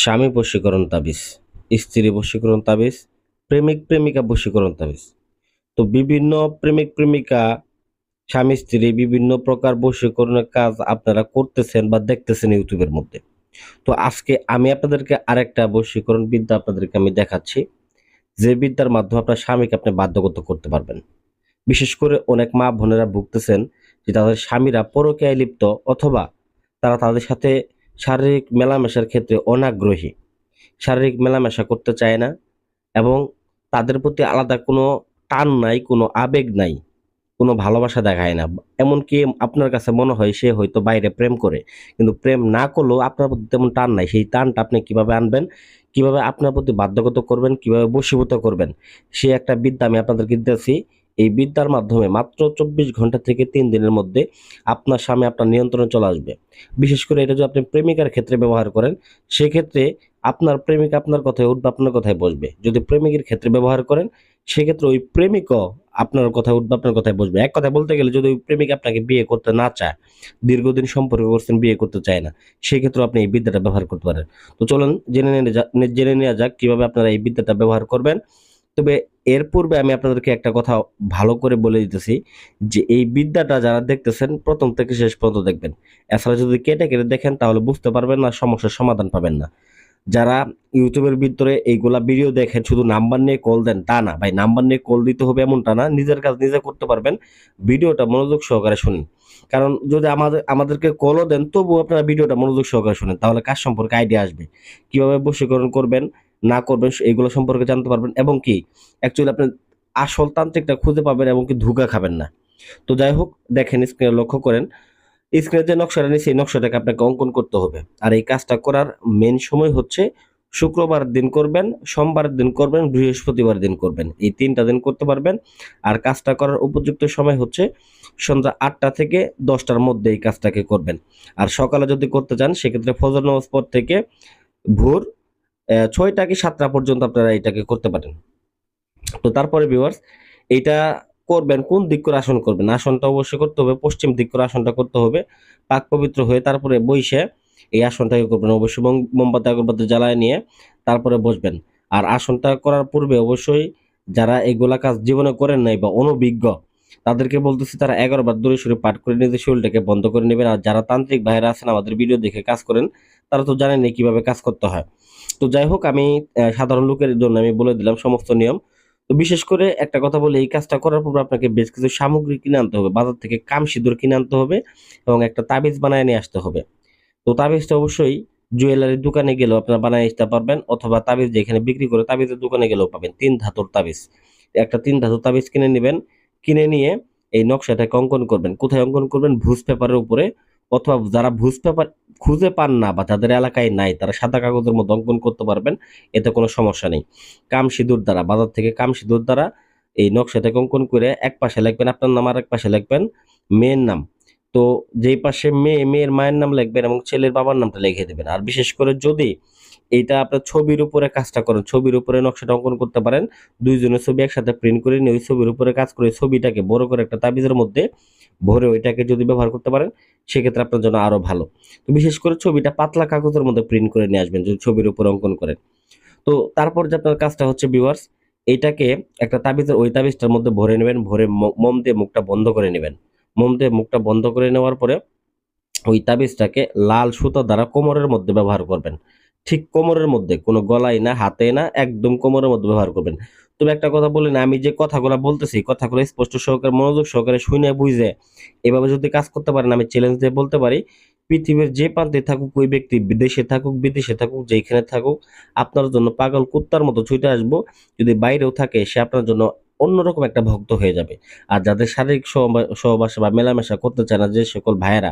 স্বামী বশীকরণ তাবিজ, স্ত্রী বশীকরণ তাবিজ, প্রেমিক প্রেমিকা বশীকরণ তাবিজ। তো বিভিন্ন প্রেমিক প্রেমিকা, স্বামী স্ত্রী বিভিন্ন প্রকার বশীকরণের কাজ আপনারা করতেছেন বা দেখতেছেন ইউটিউবের মধ্যে। তো আজকে আমি আপনাদেরকে আরেকটা বশীকরণ বিদ্যা আপনাদেরকে আমি দেখাচ্ছি, যে বিদ্যার মাধ্যমে আপনার স্বামীকে আপনি বাধ্যগত করতে পারবেন। বিশেষ করে অনেক মা বোনেরা ভুগতেছেন যে তাদের স্বামীরা পরকীয়ায় লিপ্ত, অথবা তারা তাদের সাথে শারীরিক মেলামেশার ক্ষেত্রে অনাগ্রহী, শারীরিক মেলামেশা করতে চায় না, এবং তাদের প্রতি আলাদা কোনো টান নাই, কোনো আবেগ নাই, কোনো ভালোবাসা দেখায় না। এমনকি আপনার কাছে মনে হয় সে হয়তো বাইরে প্রেম করে, কিন্তু প্রেম না করলেও আপনার প্রতি তেমন টান নাই। সেই টানটা আপনি কিভাবে আনবেন, কিভাবে আপনার প্রতি বাধ্যগত করবেন, কিভাবে বশীভূত করবেন, সে একটা বিদ্যা আমি আপনাদেরকে দিতেছি। এই বিদ্যার মাধ্যমে মাত্র 24 ঘন্টা থেকে 3 দিনের মধ্যে আপনার স্বামী আপনার নিয়ন্ত্রণে চলে আসবে। বিশেষ করে এটা যদি আপনি প্রেমিকার ক্ষেত্রে ব্যবহার করেন, সেক্ষেত্রে আপনার প্রেমিকা আপনার কথায় উঠবে, আপনার কথায় বসবে। যদি প্রেমিকের ক্ষেত্রে ব্যবহার করেন, সেক্ষেত্রে ওই প্রেমিকও আপনার কথায় উঠবে, আপনার কথায় বসবে। এক কথায় বলতে গেলে, যদি ওই প্রেমিক আপনাকে বিয়ে করতে না চায়, দীর্ঘদিন সম্পর্ক করছেন, বিয়ে করতে চায় না, সেক্ষেত্রে আপনি এই বিদ্যাটা ব্যবহার করতে পারেন। তো চলুন জেনে নেওয়া যাক কিভাবে আপনারা এই বিদ্যাটা ব্যবহার করবেন। তবে এর পূর্বে আমি আপনাদেরকে একটা কথা ভালো করে বলে দিতেছি, যে এই বিদ্যাটা যারা দেখতেছেন প্রথম থেকে শেষ পর্যন্ত দেখবেন। এছাড়া যদি কেটে কেটে দেখেন তাহলে বুঝতে পারবেন না, সমস্যার সমাধান পাবেন না। যারা ইউটিউবের ভিতরে এইগুলা ভিডিও দেখেন, শুধু নাম্বার নিয়ে কল দেন, তা না ভাই। নাম্বার নিয়ে কল দিতে হবে এমনটা না, নিজের কাজ নিজে করতে পারবেন। ভিডিওটা মনোযোগ সহকারে শুনুন। কারণ যদি আমাদেরকে কলও দেন, তবুও আপনারা ভিডিওটা মনোযোগ সহকারে শুনেন, তাহলে কাজ সম্পর্কে আইডিয়া আসবে। কিভাবে বশীকরণ করবেন না করবেন এগুলো সম্পর্কে জানতে পারবেন, এবং কি অ্যাকচুয়ালি আপনি আসল তান্ত্রিকটা খুঁজে পাবেন, এবং কি ধোঁকা খাবেন না। তো যাই হোক, দেখেন স্ক্রিনে লক্ষ্য করেন। স্ক্রিনে যে নকশাটা নিয়েছি, এই নকশাটাকে আপনাকে অঙ্কন করতে হবে। আর এই কাজটা করার মেন সময় হচ্ছে শুক্রবার দিন করবেন, সোমবার দিন করবেন, বৃহস্পতিবার দিন করবেন। এই 3টা দিন করতে পারবেন। আর কাজটা করার উপযুক্ত সময় হচ্ছে সন্ধ্যা 8টা থেকে 10টার মধ্যে এই কাজটাকে করবেন। আর সকালে যদি করতে চান, সেক্ষেত্রে ফজর নামাজ পর থেকে ভোর 6টা কি 7টা পর্যন্ত আপনারা এটাকে করতে পারেন। তো তারপরে ভিউয়ার্স, এইটা করবেন কোন দিক করে আসন করবেন। আসনটা অবশ্যই করতে হবে পশ্চিম দিক করে, আসনটা করতে হবে পাক পবিত্র হয়ে। তারপরে বইসে এই আসনটাকে করবেন। অবশ্যই মোমবাতি আগরবাতি জ্বালায় নিয়ে তারপরে বসবেন। আর আসনটা করার পূর্বে অবশ্যই, যারা এগুলা কাজ জীবনে করেন নাই বা অনভিজ্ঞ, তাদেরকে বলতেছি তারা 11 বার দূরে সরে পাঠ করে নিজের শরীরটাকে বন্ধ করে নেবেন। আর যারা তান্ত্রিক ভাইরা আছেন আমাদের ভিডিও দেখে কাজ করেন, তারা তো জানেন কিভাবে কাজ করতে হয়। তো যাই হোক, আমি সাধারণ লোকের জন্য আমি বলে দিলাম সমস্ত নিয়ম। তো বিশেষ করে একটা কথা বলি, এই কাজটা করার পর আপনাকে বেশ কিছু সামগ্রী কিনে আনতে হবে। বাজার থেকে কাম সিঁদুর কিনে আনতে হবে, এবং একটা তাবিজ বানায় নিয়ে আসতে হবে। তো তাবিজটা অবশ্যই জুয়েলারির দোকানে গেলেও আপনারা বানায় আসতে পারবেন, অথবা তাবিজ যেখানে বিক্রি করে তাবিজের দোকানে গেলেও পাবেন। 3 ধাতুর তাবিজ, একটা 3 ধাতুর তাবিজ কিনে নেবেন। কিনে নিয়ে এই নকশাটাকে অঙ্কন করবেন। কোথায় অঙ্কন করবেন? ভুজ পেপারের উপরে, অথবা যারা ভুজ পেপার খুঁজে পান না বা যাদের এলাকায় নাই, তারা সাদা কাগজের মধ্যে অঙ্কন করতে পারবেন। এতে কোনো সমস্যা নেই। কাম সিঁদুর দ্বারা, বাজার থেকে কাম সিঁদুর দ্বারা এই নকশাটাকে অঙ্কন করে এক পাশে লিখবেন আপনার নাম, আর এক পাশে লিখবেন মেয়ের নাম। তো যেই পাশে মেয়ে, মেয়ের মায়ের নাম লিখবেন, এবং ছেলের বাবার নামটা লিখে দেবেন। আর বিশেষ করে যদি এইটা আপনার ছবির উপরে কাজটা করেন, ছবির উপরে নকশাটা অঙ্কন করতে পারেন। দুইজনের ছবি একসাথে প্রিন্ট করে নিয়ে ওই ছবির উপরে কাজ করে ছবিটাকে বড় করে একটা তাবিজের মধ্যে ভরে ওইটাকে যদি ব্যবহার করতে পারেন, সেক্ষেত্রে আপনার জন্য আরো ভালো। তো বিশেষ করে ছবিটা পাতলা কাগজের মধ্যে প্রিন্ট করে নিয়ে আসবেন যদি ছবির উপরে অঙ্কন করেন। তো তারপর যে আপনার কাজটা হচ্ছে ভিউয়ার্স, এইটাকে একটা তাবিজের, ওই তাবিজটার মধ্যে ভরে নেবেন। ভরে মোম দিয়ে মুখটা বন্ধ করে নেবেন। মোম দিয়ে মুখটা বন্ধ করে নেওয়ার পরে ওই তাবিজটাকে লাল সুতা দ্বারা কোমরের মধ্যে ব্যবহার করবেন। ঠিক কোমরের মধ্যে, কোনো গলায় না, হাতে না, একদম কোমরের মধ্যে ব্যবহার করবেন। তবে একটা কথা বলি না, আমি যে কথাগুলো বলতেছি, কথাগুলো স্পষ্ট সহকারে মনোযোগ সহকারে শুনে বুঝে এভাবে যদি কাজ করতে পারেন, আমি চ্যালেঞ্জ দিয়ে বলতে পারি, পৃথিবীর যে প্রান্তে থাকুক ওই ব্যক্তি, বিদেশে থাকুক বিদেশে থাকুক, যেখানে থাকুক, আপনার জন্য পাগল কুত্তার মতো ছুটে আসবো। যদি বাইরেও থাকে, সে আপনার জন্য অন্যরকম একটা ভক্ত হয়ে যাবে। আর যাদের শারীরিক সহবাস বা মেলামেশা করতে চায় না, যে সকল ভাইয়েরা,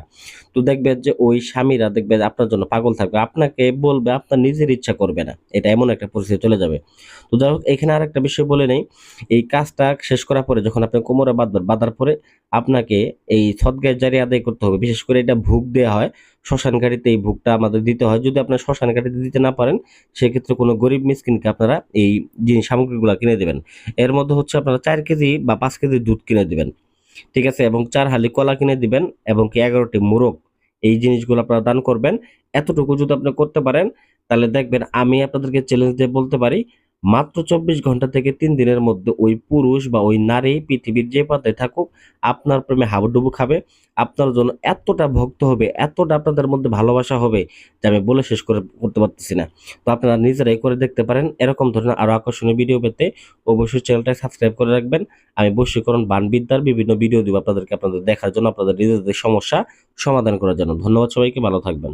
তো দেখবেন যে ওই স্বামীরা দেখবেন আপনার জন্য পাগল থাকবে, আপনাকে বলবে, আপনার নিজের ইচ্ছা করবে না। এটা এমন একটা পরিস্থিতি চলে যাবে। তো যাই হোক, এখানে আর একটা বিষয় বলে নেই। এই কাজটা শেষ করার পরে যখন আপনি কোমরে বাঁধবেন, বাঁধার পরে আপনাকে এই সদগায়ে জারি আদায় করতে হবে। বিশেষ করে এটা ভোগ দেওয়া হয় শ্মশান ঘাটিতে, এই ভোগটা আমাদের দিতে হয়। যদি আপনার শ্মশান ঘাটিতে দিতে না পারেন, সেক্ষেত্রে কোনো গরিব মিসকিনকে আপনারা এই জিনিস সামগ্রীগুলো কিনে দেবেন। এর মধ্যে হচ্ছে আপনারা 4 কেজি বা 5 কেজি দুধ কিনে দিবেন, ঠিক আছে, এবং 4 হালি কলা কিনে দিবেন, এবং কি 11টি মোরগ। এই জিনিসগুলো আপনারা দান করবেন। এতটুকু যদি আপনি করতে পারেন, তাহলে দেখবেন আমি আপনাদেরকে চ্যালেঞ্জ দিয়ে বলতে পারি মাত্র 24 ঘন্টা থেকে 3 দিনের মধ্যে ওই পুরুষ বা ওই নারী পৃথিবীর যে প্রান্তে থাকুক আপনার প্রেমে হাবুডুবু খাবে। আপনার জন্য এতটা ভক্ত হবে, এতটা আপনাদের মধ্যে ভালোবাসা হবে যে আমি বলে শেষ করতে পারতেছি না। তো আপনারা নিজেরাই করে দেখতে পারেন। এরকম ধরনের আরো আকর্ষণীয় ভিডিও পেতে অবশ্যই চ্যানেলটা সাবস্ক্রাইব করে রাখবেন। আমি বশীকরণ বানবিদ্যার বিভিন্ন ভিডিও দিব আপনাদের দেখার জন্য, আপনাদের নিজেদের সমস্যা সমাধান করার জন্য। ধন্যবাদ সবাইকে, ভালো থাকবেন।